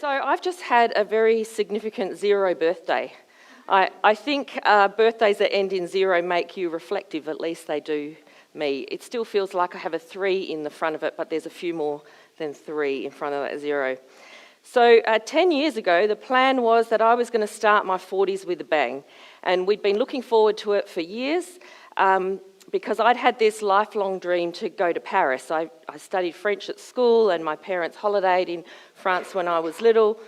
So I've just had a very significant zero birthday. I think birthdays that end in zero make you reflective, at least they do me. It still feels like I have a 3 in the front of it, but there's a few more than 3 in front of that 0. So 10 years ago, the plan was that I was going to start my 40s with a bang. And we'd been looking forward to it for years because I'd had this lifelong dream to go to Paris. I studied French at school and my parents holidayed in France when I was little.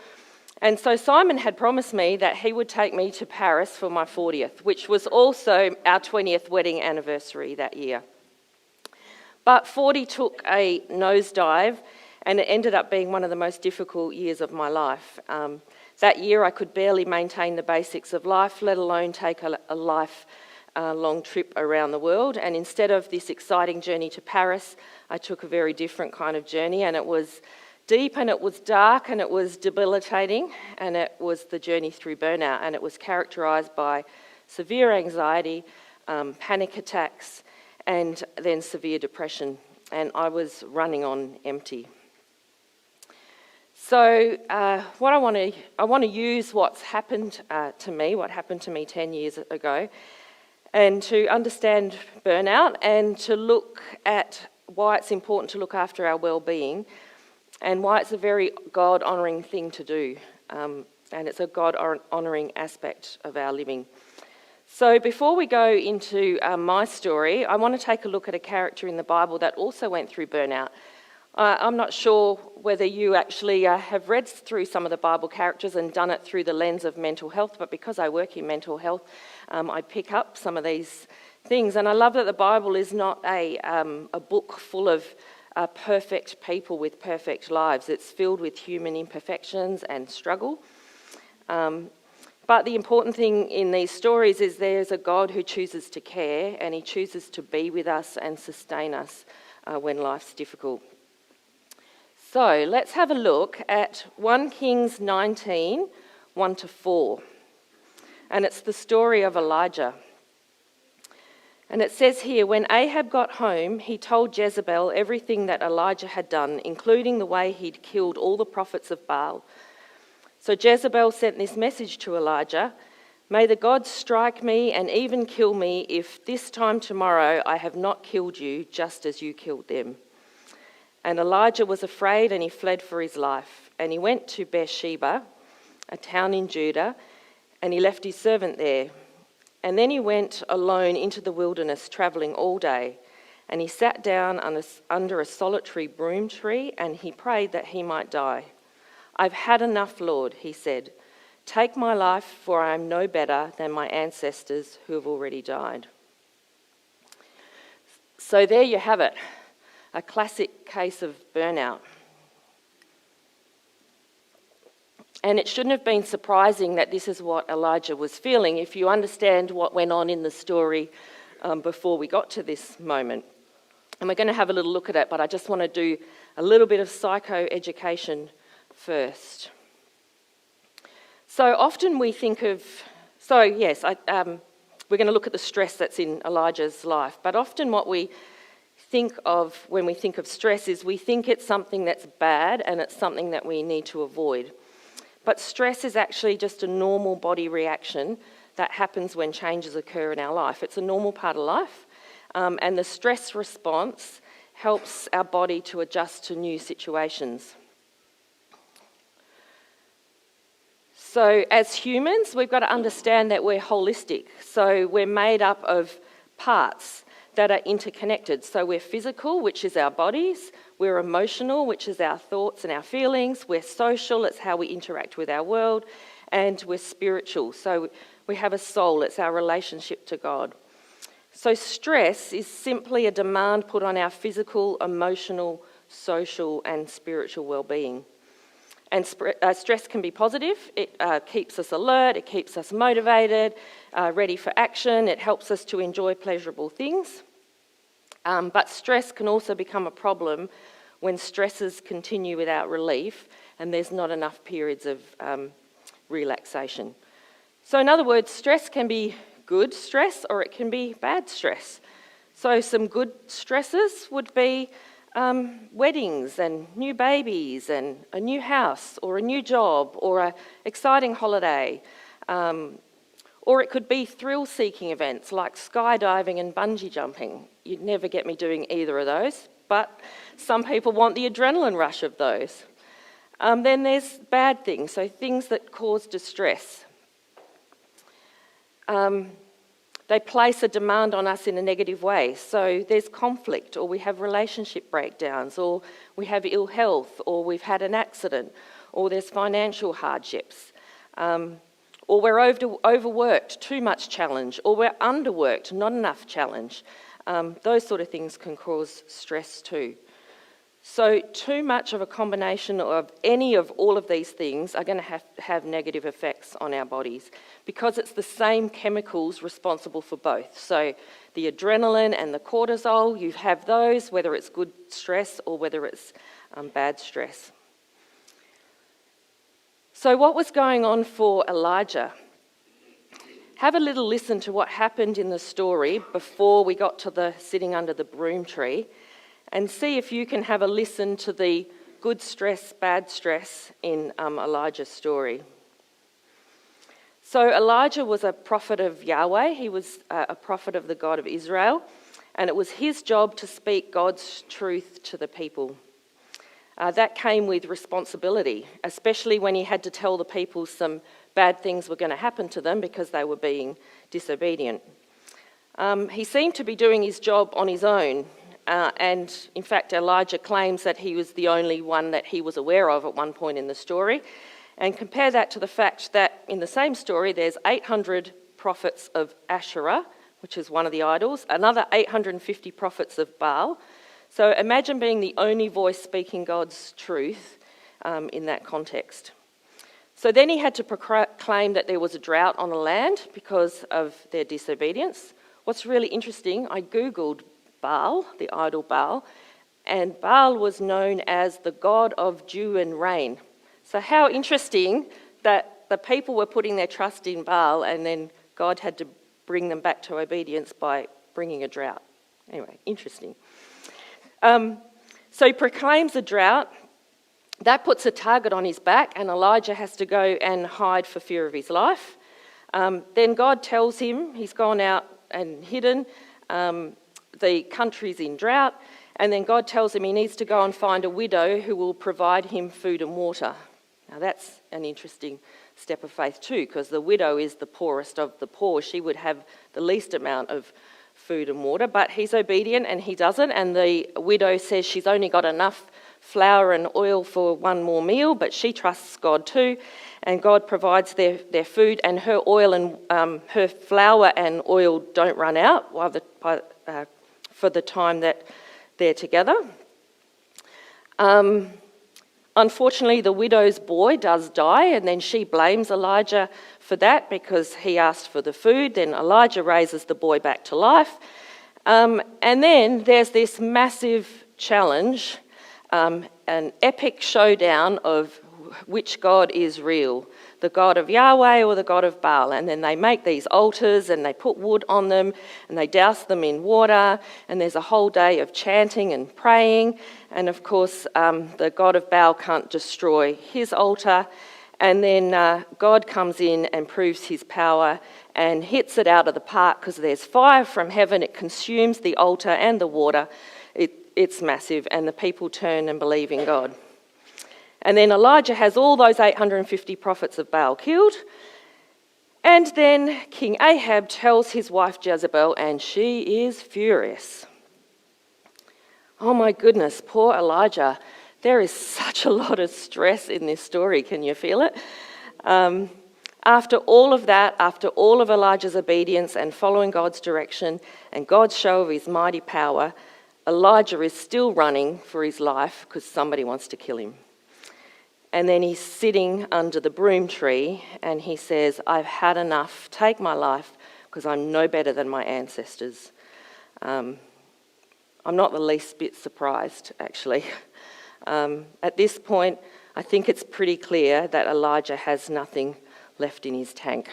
And so Simon had promised me that he would take me to Paris for my 40th, which was also our 20th wedding anniversary that year. But 40 took a nosedive and it ended up being one of the most difficult years of my life. That year I could barely maintain the basics of life, let alone take a life-long trip around the world. And instead of this exciting journey to Paris, I took a very different kind of journey, and it was deep and it was dark and it was debilitating, and it was the journey through burnout, and it was characterised by severe anxiety, panic attacks, and then severe depression, and I was running on empty. So what I want to use what's happened to me, what happened to me 10 years ago, and to understand burnout and to look at why it's important to look after our well-being and why it's a very God-honouring thing to do, and it's a God-honouring aspect of our living. So before we go into my story, I want to take a look at a character in the Bible that also went through burnout. I'm not sure whether you actually have read through some of the Bible characters and done it through the lens of mental health, but because I work in mental health, I pick up some of these things. And I love that the Bible is not a book full of perfect people with perfect lives. It's filled with human imperfections and struggle. But the important thing in these stories is there's a God who chooses to care, and he chooses to be with us and sustain us when life's difficult. So let's have a look at 1 Kings 19, 1-4. And it's the story of Elijah. And it says here, when Ahab got home, he told Jezebel everything that Elijah had done, including the way he'd killed all the prophets of Baal. So Jezebel sent this message to Elijah, "May the gods strike me and even kill me if this time tomorrow I have not killed you just as you killed them." And Elijah was afraid and he fled for his life. And he went to Beersheba, a town in Judah, and he left his servant there. And then he went alone into the wilderness, travelling all day. And he sat down under a solitary broom tree and he prayed that he might die. "I've had enough, Lord," he said. "Take my life, for I am no better than my ancestors who have already died." So there you have it. A classic case of burnout. And it shouldn't have been surprising that this is what Elijah was feeling if you understand what went on in the story before we got to this moment. And we're going to have a little look at it, but I just want to do a little bit of psychoeducation first. So often we think of, we're going to look at the stress that's in Elijah's life, but often what we think of when we think of stress is we think it's something that's bad and it's something that we need to avoid. But stress is actually just a normal body reaction that happens when changes occur in our life. It's a normal part of life, and the stress response helps our body to adjust to new situations. So as humans, we've got to understand that we're holistic. So we're made up of parts that are interconnected. So we're physical, which is our bodies. We're emotional, which is our thoughts and our feelings. We're social, it's how we interact with our world. And we're spiritual. So we have a soul, it's our relationship to God. So stress is simply a demand put on our physical, emotional, social and spiritual well-being. And stress can be positive. It keeps us alert, it keeps us motivated, ready for action. It helps us to enjoy pleasurable things. But stress can also become a problem when stresses continue without relief and there's not enough periods of relaxation. So in other words, stress can be good stress or it can be bad stress. So some good stresses would be weddings and new babies and a new house or a new job or an exciting holiday. Or it could be thrill-seeking events like skydiving and bungee jumping. You'd never get me doing either of those, but some people want the adrenaline rush of those. Then there's bad things, so things that cause distress. They place a demand on us in a negative way. So there's conflict, or we have relationship breakdowns, or we have ill health, or we've had an accident, or there's financial hardships. Or we're overworked, too much challenge, or we're underworked, not enough challenge. Those sort of things can cause stress too. So too much of a combination of any of all of these things are going to have negative effects on our bodies because it's the same chemicals responsible for both. So the adrenaline and the cortisol, you have those, whether it's good stress or whether it's bad stress. So what was going on for Elijah? Have a little listen to what happened in the story before we got to the sitting under the broom tree, and see if you can have a listen to the good stress, bad stress in Elijah's story. So Elijah was a prophet of Yahweh. He was a prophet of the God of Israel, and it was his job to speak God's truth to the people. That came with responsibility, especially when he had to tell the people some bad things were going to happen to them because they were being disobedient. He seemed to be doing his job on his own, and in fact Elijah claims that he was the only one that he was aware of at one point in the story. And compare that to the fact that in the same story there's 800 prophets of Asherah, which is one of the idols, another 850 prophets of Baal. So imagine being the only voice speaking God's truth in that context. So then he had to proclaim that there was a drought on the land because of their disobedience. What's really interesting, I googled Baal, the idol Baal, and Baal was known as the god of dew and rain. So how interesting that the people were putting their trust in Baal and then God had to bring them back to obedience by bringing a drought. Anyway, interesting. So he proclaims a drought. That puts a target on his back, and Elijah has to go and hide for fear of his life. Then God tells him he's gone out and hidden. The country's in drought, and then God tells him he needs to go and find a widow who will provide him food and water. Now that's an interesting step of faith too, because the widow is the poorest of the poor. She would have the least amount of food and water, but he's obedient and he doesn't, and the widow says she's only got enough flour and oil for one more meal, but she trusts God too, and God provides their food, and her oil and her flour and oil don't run out for the time that they're together. Unfortunately, the widow's boy does die, and then she blames Elijah for that because he asked for the food. Then Elijah raises the boy back to life. And then there's this massive challenge, an epic showdown of which God is real, the God of Yahweh or the God of Baal. And then they make these altars and they put wood on them and they douse them in water, and there's a whole day of chanting and praying. And of course, the God of Baal can't destroy his altar. And then God comes in and proves his power and hits it out of the park because there's fire from heaven. It consumes the altar and the water. It's massive, and the people turn and believe in God. And then Elijah has all those 850 prophets of Baal killed. And then King Ahab tells his wife Jezebel, and she is furious. Oh my goodness, poor Elijah. There is such a lot of stress in this story. Can you feel it? After all of that, after all of Elijah's obedience and following God's direction and God's show of his mighty power, Elijah is still running for his life because somebody wants to kill him. And then he's sitting under the broom tree and he says, I've had enough, take my life because I'm no better than my ancestors. I'm not the least bit surprised, actually. At this point, I think it's pretty clear that Elijah has nothing left in his tank.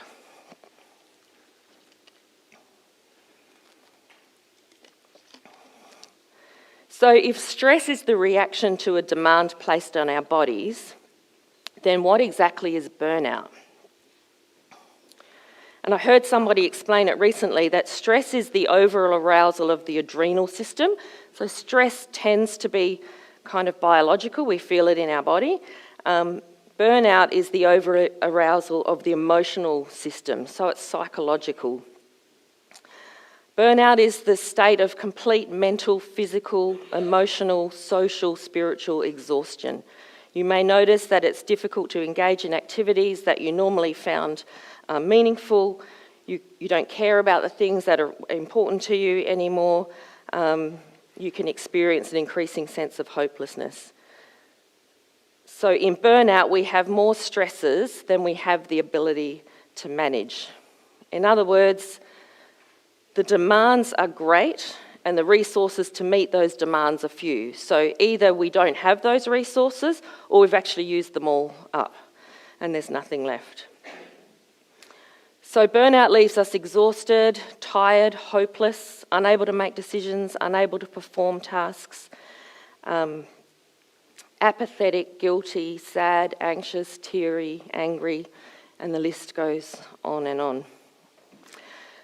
So if stress is the reaction to a demand placed on our bodies, then what exactly is burnout? And I heard somebody explain it recently that stress is the overall arousal of the adrenal system. So stress tends to be kind of biological, we feel it in our body. Burnout is the over arousal of the emotional system, so it's psychological. Burnout is the state of complete mental, physical, emotional, social, spiritual exhaustion. You may notice that it's difficult to engage in activities that you normally found meaningful. You don't care about the things that are important to you anymore. You can experience an increasing sense of hopelessness. So in burnout, we have more stresses than we have the ability to manage. In other words, the demands are great and the resources to meet those demands are few. So either we don't have those resources or we've actually used them all up and there's nothing left. So burnout leaves us exhausted, tired, hopeless, unable to make decisions, unable to perform tasks, apathetic, guilty, sad, anxious, teary, angry, and the list goes on and on.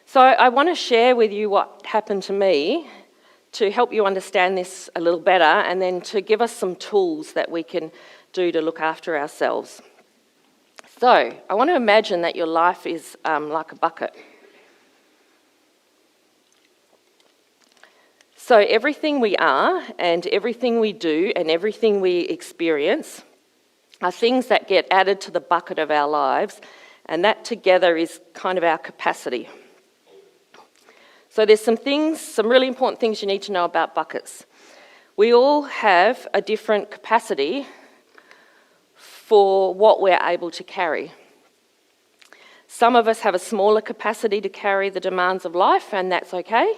So I want to share with you what happened to me to help you understand this a little better and then to give us some tools that we can do to look after ourselves. So I want to imagine that your life is like a bucket. So everything we are and everything we do and everything we experience are things that get added to the bucket of our lives, and that together is kind of our capacity. So there's some really important things you need to know about buckets. We all have a different capacity for what we're able to carry. Some of us have a smaller capacity to carry the demands of life, and that's okay.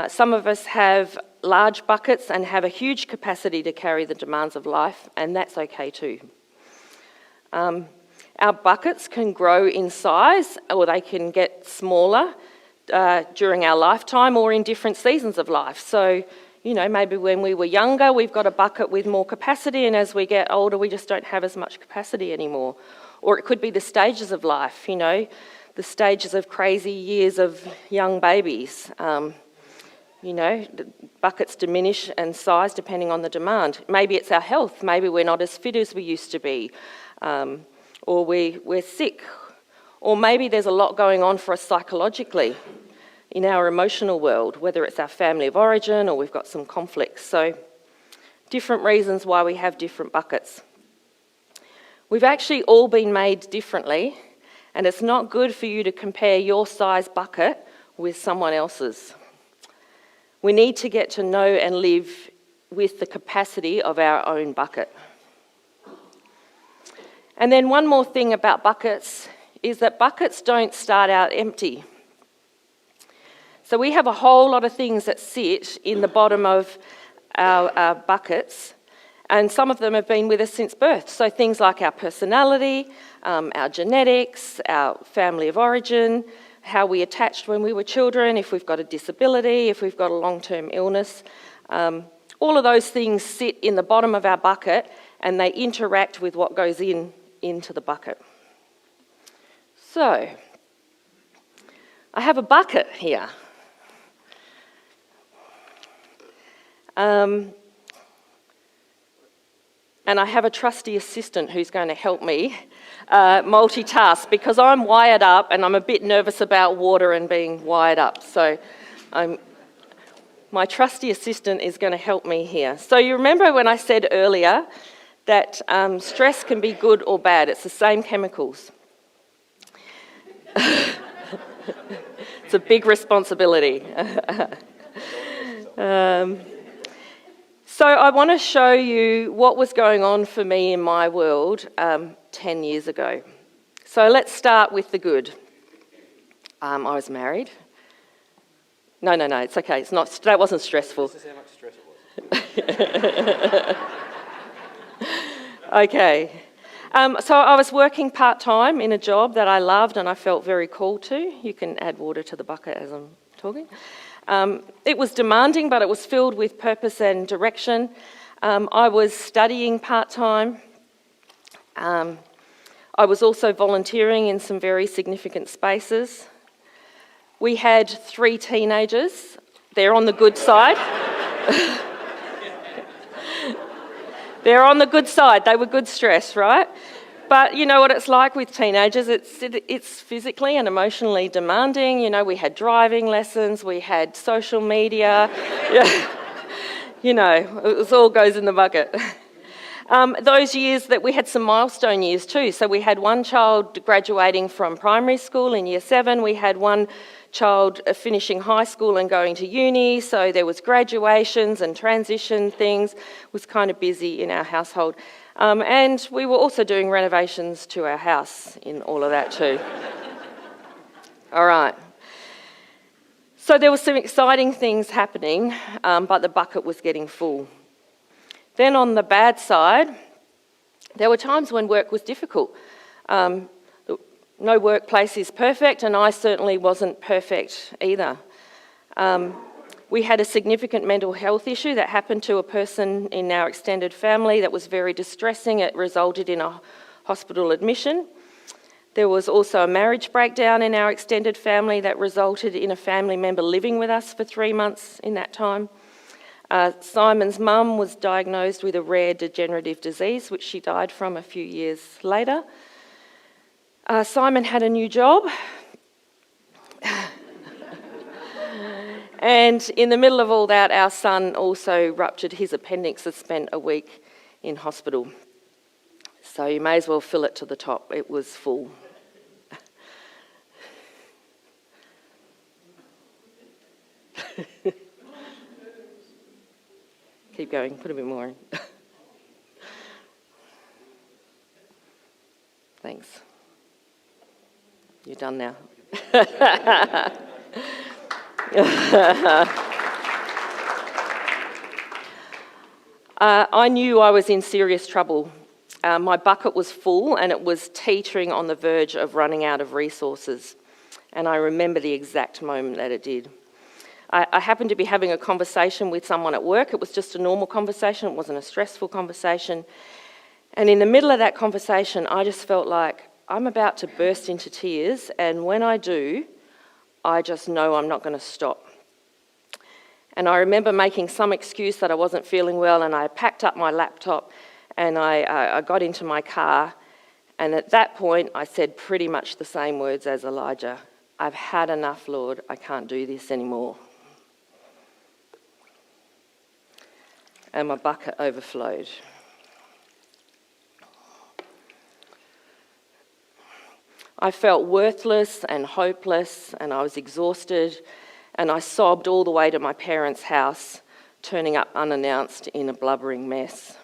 Some of us have large buckets and have a huge capacity to carry the demands of life, and that's okay too. Our buckets can grow in size or they can get smaller during our lifetime or in different seasons of life. So, maybe when we were younger, we've got a bucket with more capacity, and as we get older, we just don't have as much capacity anymore. Or it could be the stages of life, the stages of crazy years of young babies. The buckets diminish in size depending on the demand. Maybe it's our health. Maybe we're not as fit as we used to be. Or we're sick. Or maybe there's a lot going on for us psychologically in our emotional world, whether it's our family of origin or we've got some conflicts. So different reasons why we have different buckets. We've actually all been made differently, and it's not good for you to compare your size bucket with someone else's. We need to get to know and live with the capacity of our own bucket. And then one more thing about buckets is that buckets don't start out empty. So we have a whole lot of things that sit in the bottom of our buckets, and some of them have been with us since birth. So things like our personality, our genetics, our family of origin, how we attached when we were children, if we've got a disability, if we've got a long-term illness. All of those things sit in the bottom of our bucket and they interact with what goes into the bucket. So, I have a bucket here. And I have a trusty assistant who's going to help me multitask because I'm wired up and I'm a bit nervous about water and being wired up. So my trusty assistant is going to help me here. So you remember when I said earlier that stress can be good or bad. It's the same chemicals. It's a big responsibility. So I want to show you what was going on for me in my world 10 years ago. So let's start with the good. I was married. No, it's okay. That wasn't stressful. This is how much stress it was. Okay. So I was working part-time in a job that I loved and I felt very called to. You can add water to the bucket as I'm talking. It was demanding, but it was filled with purpose and direction. I was studying part-time. I was also volunteering in some very significant spaces. We had 3 teenagers. They're on the good side. They're on the good side. They were good stress, right? But you know what it's like with teenagers. It's physically and emotionally demanding. You know, we had driving lessons, we had social media. You know, it all goes in the bucket. Those years that we had some milestone years too. So we had one child graduating from primary school in year 7. We had one child finishing high school and going to uni. So there was graduations and transition things. It was kind of busy in our household. And we were also doing renovations to our house in all of that too. All right. So there were some exciting things happening, but the bucket was getting full. Then on the bad side, there were times when work was difficult. No workplace is perfect, and I certainly wasn't perfect either. We had a significant mental health issue that happened to a person in our extended family that was very distressing. It resulted in a hospital admission. There was also a marriage breakdown in our extended family that resulted in a family member living with us for 3 months in that time. Simon's mum was diagnosed with a rare degenerative disease, which she died from a few years later. Simon had a new job. And in the middle of all that, our son also ruptured his appendix and spent a week in hospital. So you may as well fill it to the top. It was full. Keep going, put a bit more in. Thanks. You're done now. I knew I was in serious trouble. My bucket was full and it was teetering on the verge of running out of resources. And I remember the exact moment that it did. I happened to be having a conversation with someone at work. It was just a normal conversation. It wasn't a stressful conversation. And in the middle of that conversation, I just felt like I'm about to burst into tears. And when I do, I just know I'm not going to stop. And I remember making some excuse that I wasn't feeling well, and I packed up my laptop and I got into my car. And at that point, I said pretty much the same words as Elijah. I've had enough, Lord. I can't do this anymore. And my bucket overflowed. I felt worthless and hopeless, and I was exhausted, and I sobbed all the way to my parents' house, turning up unannounced in a blubbering mess.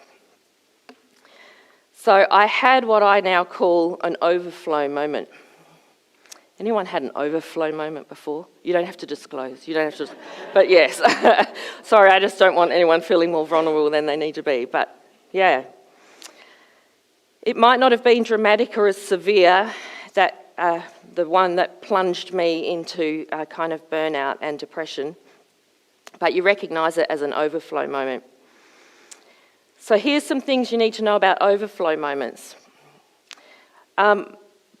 So I had what I now call an overflow moment. Anyone had an overflow moment before? You don't have to disclose. You don't have to, but yes. Sorry, I just don't want anyone feeling more vulnerable than they need to be. But yeah, it might not have been dramatic or as severe that the one that plunged me into kind of burnout and depression, but you recognise it as an overflow moment. So here's some things you need to know about overflow moments.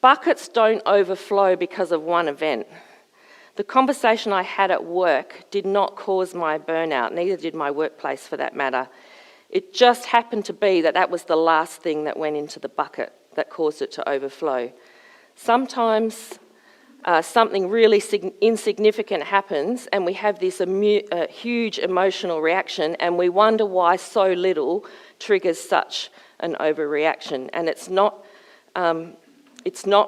Buckets don't overflow because of one event. The conversation I had at work did not cause my burnout, neither did my workplace for that matter. It just happened to be that was the last thing that went into the bucket that caused it to overflow. Sometimes something really insignificant happens and we have this huge emotional reaction and we wonder why so little triggers such an overreaction. And it's not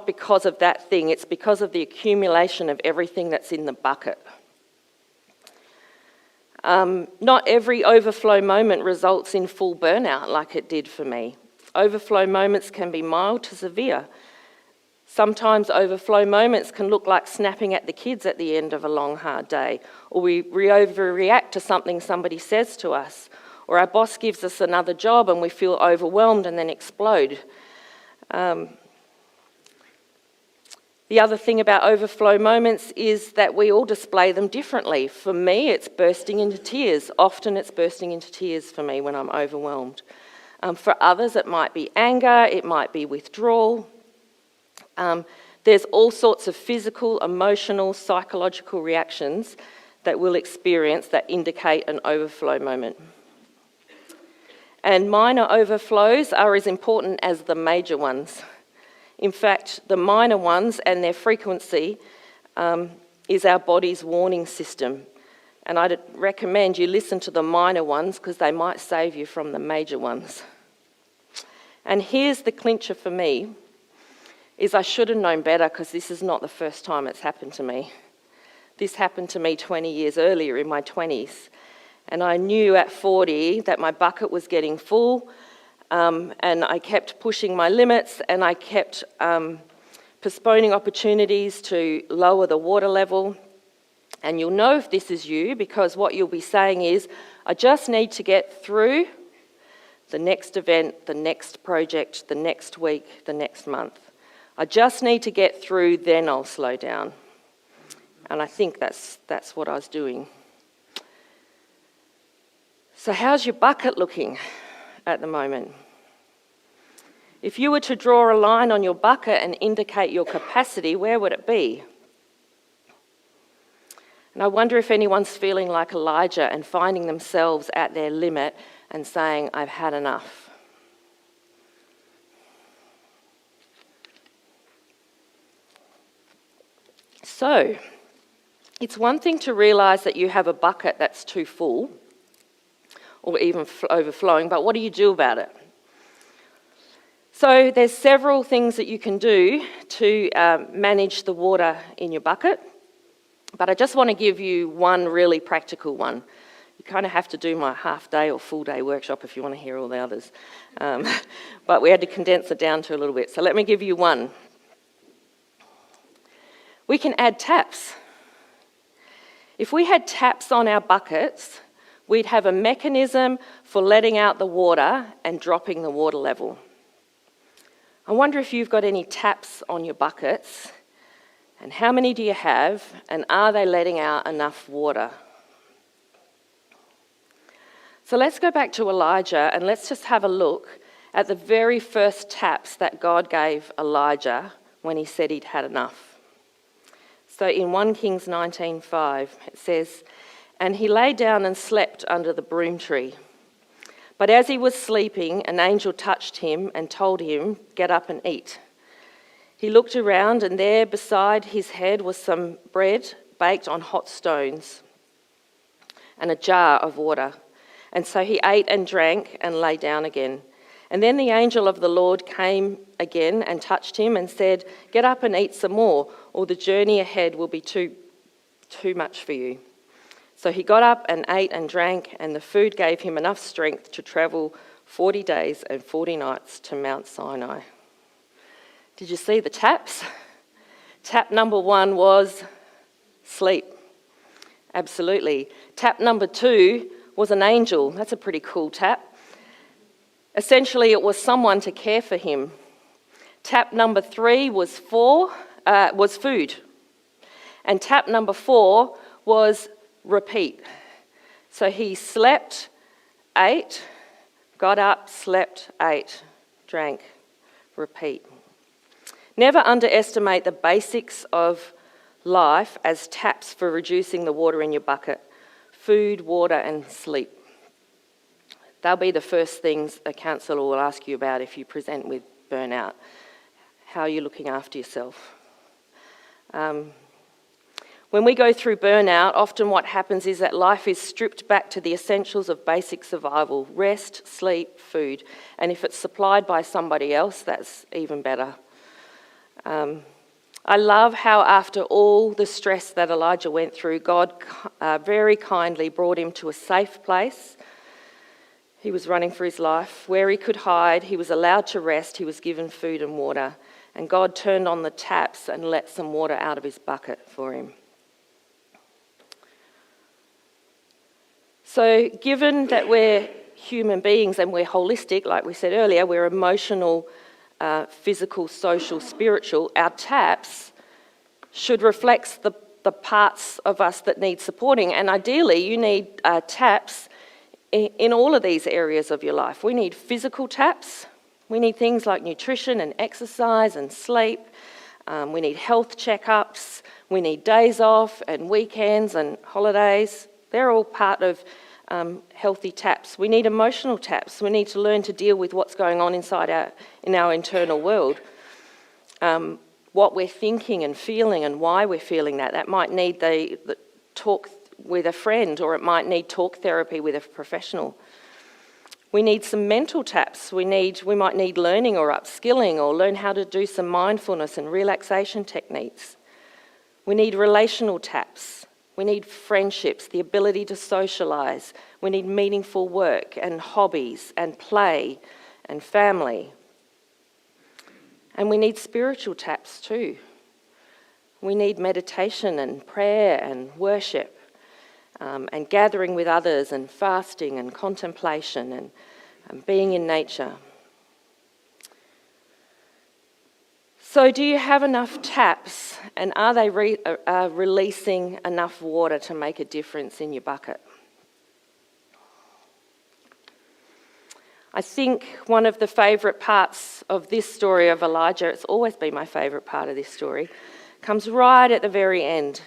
because of that thing, it's because of the accumulation of everything that's in the bucket. Not every overflow moment results in full burnout like it did for me. Overflow moments can be mild to severe. Sometimes overflow moments can look like snapping at the kids at the end of a long, hard day, or we overreact to something somebody says to us, or our boss gives us another job and we feel overwhelmed and then explode. The other thing about overflow moments is that we all display them differently. For me, it's bursting into tears. Often it's bursting into tears for me when I'm overwhelmed. For others, it might be anger, it might be withdrawal. There's all sorts of physical, emotional, psychological reactions that we'll experience that indicate an overflow moment. And minor overflows are as important as the major ones. In fact, the minor ones and their frequency is our body's warning system. And I'd recommend you listen to the minor ones because they might save you from the major ones. And here's the clincher for me, is I should have known better because this is not the first time it's happened to me. This happened to me 20 years earlier in my 20s. And I knew at 40 that my bucket was getting full, and I kept pushing my limits, and I kept postponing opportunities to lower the water level. And you'll know if this is you because what you'll be saying is, I just need to get through the next event, the next project, the next week, the next month. I just need to get through, then I'll slow down. And I think that's what I was doing. So how's your bucket looking at the moment? If you were to draw a line on your bucket and indicate your capacity, where would it be? And I wonder if anyone's feeling like Elijah and finding themselves at their limit and saying, I've had enough. So, it's one thing to realise that you have a bucket that's too full, or even overflowing, but what do you do about it? So there's several things that you can do to manage the water in your bucket, but I just want to give you one really practical one. You kind of have to do my half-day or full-day workshop if you want to hear all the others, but we had to condense it down to a little bit. So let me give you one. We can add taps. If we had taps on our buckets, we'd have a mechanism for letting out the water and dropping the water level. I wonder if you've got any taps on your buckets, and how many do you have, and are they letting out enough water? So let's go back to Elijah and let's just have a look at the very first taps that God gave Elijah when he said he'd had enough. So in 1 Kings 19:5 it says, "And he lay down and slept under the broom tree. But as he was sleeping, an angel touched him and told him, 'Get up and eat.' He looked around, and there beside his head was some bread baked on hot stones and a jar of water. And so he ate and drank and lay down again. And then the angel of the Lord came again and touched him and said, 'Get up and eat some more, or the journey ahead will be too much for you.' So he got up and ate and drank, and the food gave him enough strength to travel 40 days and 40 nights to Mount Sinai." Did you see the taps? Tap number 1 was sleep. Absolutely. Tap number 2 was an angel. That's a pretty cool tap. Essentially, it was someone to care for him. Tap number 3 was food. And tap number 4 was repeat. So he slept, ate, got up, slept, ate, drank, repeat. Never underestimate the basics of life as taps for reducing the water in your bucket: food, water, and sleep. They'll be the first things a counsellor will ask you about if you present with burnout. How are you looking after yourself? When we go through burnout, often what happens is that life is stripped back to the essentials of basic survival: rest, sleep, food. And if it's supplied by somebody else, that's even better. I love how after all the stress that Elijah went through, God very kindly brought him to a safe place. He was running for his life, where he could hide. He was allowed to rest. He was given food and water. And God turned on the taps and let some water out of his bucket for him. So given that we're human beings and we're holistic, like we said earlier, we're emotional, physical, social, spiritual, our taps should reflect the parts of us that need supporting. And ideally, you need taps in all of these areas of your life. We need physical taps. We need things like nutrition and exercise and sleep. We need health checkups. We need days off and weekends and holidays. They're all part of healthy taps. We need emotional taps. We need to learn to deal with what's going on in our internal world. What we're thinking and feeling and why we're feeling that. That might need the talk with a friend, or it might need talk therapy with a professional. We need some mental taps. We might need learning or upskilling, or learn how to do some mindfulness and relaxation techniques. We need relational taps. We need friendships, the ability to socialise. We need meaningful work and hobbies and play and family. And we need spiritual taps too. We need meditation and prayer and worship, and gathering with others and fasting and contemplation and being in nature. So do you have enough taps, and are they releasing enough water to make a difference in your bucket? I think one of the favourite parts of this story of Elijah, it's always been my favourite part of this story, comes right at the very end.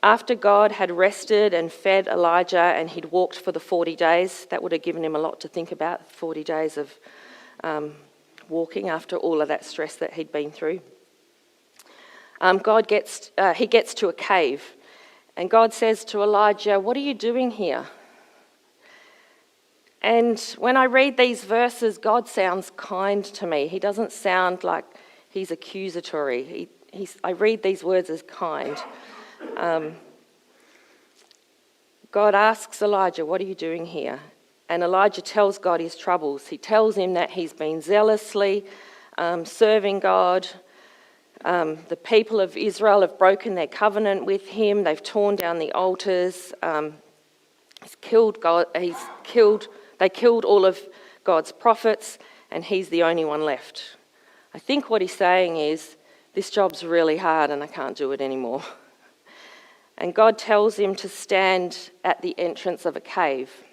After God had rested and fed Elijah and he'd walked for the 40 days, that would have given him a lot to think about, 40 days of walking after all of that stress that he'd been through. He gets to a cave, and God says to Elijah, "What are you doing here?" And when I read these verses, God sounds kind to me. He doesn't sound like he's accusatory. I read these words as kind. God asks Elijah, "What are you doing here?" And Elijah tells God his troubles. He tells him that he's been zealously serving God. The people of Israel have broken their covenant with him. They've torn down the altars. They killed all of God's prophets, and he's the only one left. I think what he's saying is, this job's really hard and I can't do it anymore. And God tells him to stand at the entrance of a cave.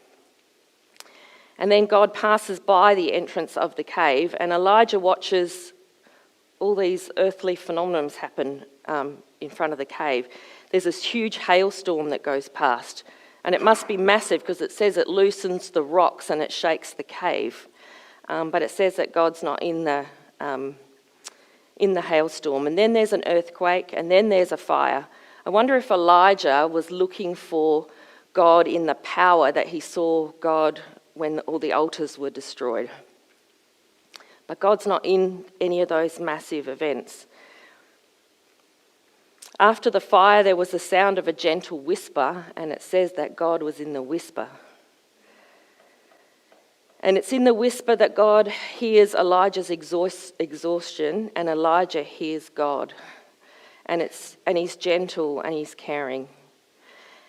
And then God passes by the entrance of the cave, and Elijah watches all these earthly phenomena happen in front of the cave. There's this huge hailstorm that goes past, and it must be massive because it says it loosens the rocks and it shakes the cave. But it says that God's not in the hailstorm. And then there's an earthquake, and then there's a fire. I wonder if Elijah was looking for God in the power that he saw God when all the altars were destroyed. But God's not in any of those massive events. After the fire, there was the sound of a gentle whisper, and it says that God was in the whisper. And it's in the whisper that God hears Elijah's exhaustion, and Elijah hears God. And he's gentle and he's caring.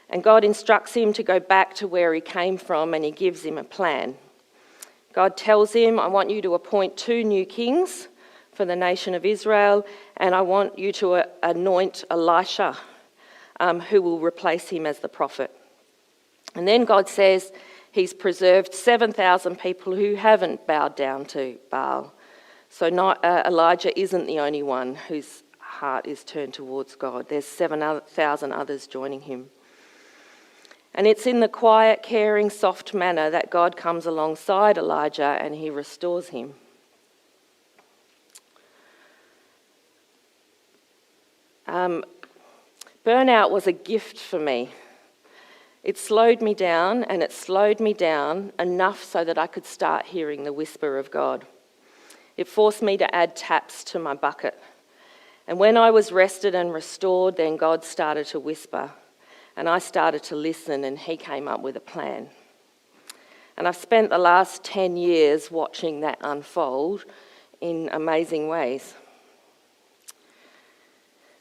And God instructs him to go back to where he came from, and he gives him a plan. God tells him, "I want you to appoint 2 new kings for the nation of Israel, and I want you to anoint Elisha, who will replace him as the prophet." And then God says he's preserved 7,000 people who haven't bowed down to Baal. So Elijah isn't the only one whose heart is turned towards God. There's 7,000 others joining him. And it's in the quiet, caring, soft manner that God comes alongside Elijah and he restores him. Burnout was a gift for me. It slowed me down, and it slowed me down enough so that I could start hearing the whisper of God. It forced me to add taps to my bucket. And when I was rested and restored, then God started to whisper. And I started to listen, and he came up with a plan. And I've spent the last 10 years watching that unfold in amazing ways.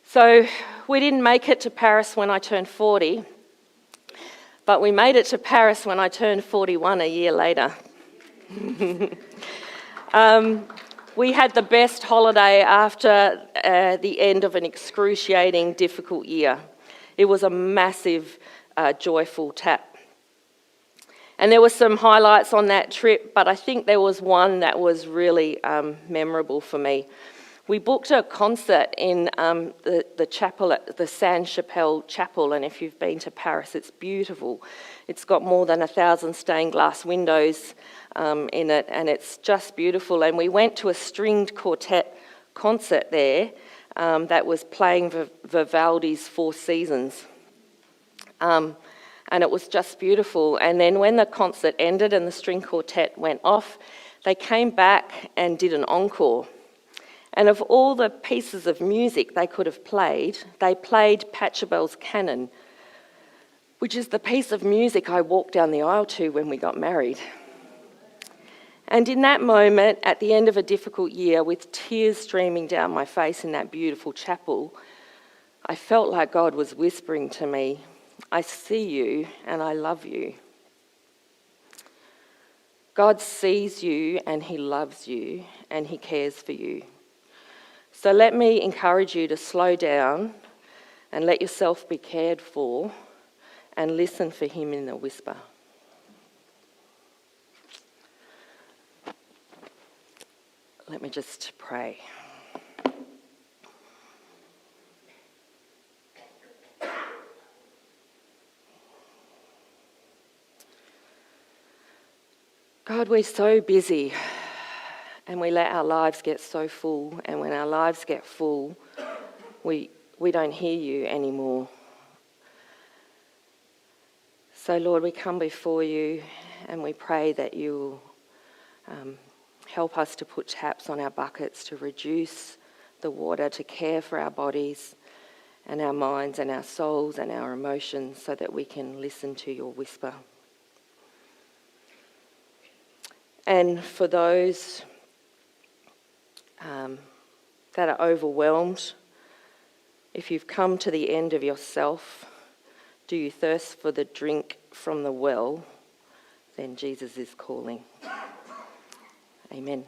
So we didn't make it to Paris when I turned 40, but we made it to Paris when I turned 41 a year later. We had the best holiday after the end of an excruciating, difficult year. It was a massive, joyful tap. And there were some highlights on that trip, but I think there was one that was really memorable for me. We booked a concert in the chapel at the Sainte-Chapelle Chapel, and if you've been to Paris, it's beautiful. It's got more than 1,000 stained glass windows in it, and it's just beautiful. And we went to a stringed quartet concert there that was playing Vivaldi's Four Seasons. And it was just beautiful. And then when the concert ended and the string quartet went off, they came back and did an encore. And of all the pieces of music they could have played, they played Pachelbel's Canon, which is the piece of music I walked down the aisle to when we got married. And in that moment, at the end of a difficult year, with tears streaming down my face in that beautiful chapel, I felt like God was whispering to me, I see you and I love you. God sees you and he loves you and he cares for you. So let me encourage you to slow down and let yourself be cared for and listen for him in the whisper. Let me just pray. God, we're so busy and we let our lives get so full, and when our lives get full, we don't hear you anymore. So Lord, we come before you and we pray that you will help us to put taps on our buckets to reduce the water, to care for our bodies and our minds and our souls and our emotions so that we can listen to your whisper. And for those that are overwhelmed, if you've come to the end of yourself, do you thirst for the drink from the well? Then Jesus is calling. Amen.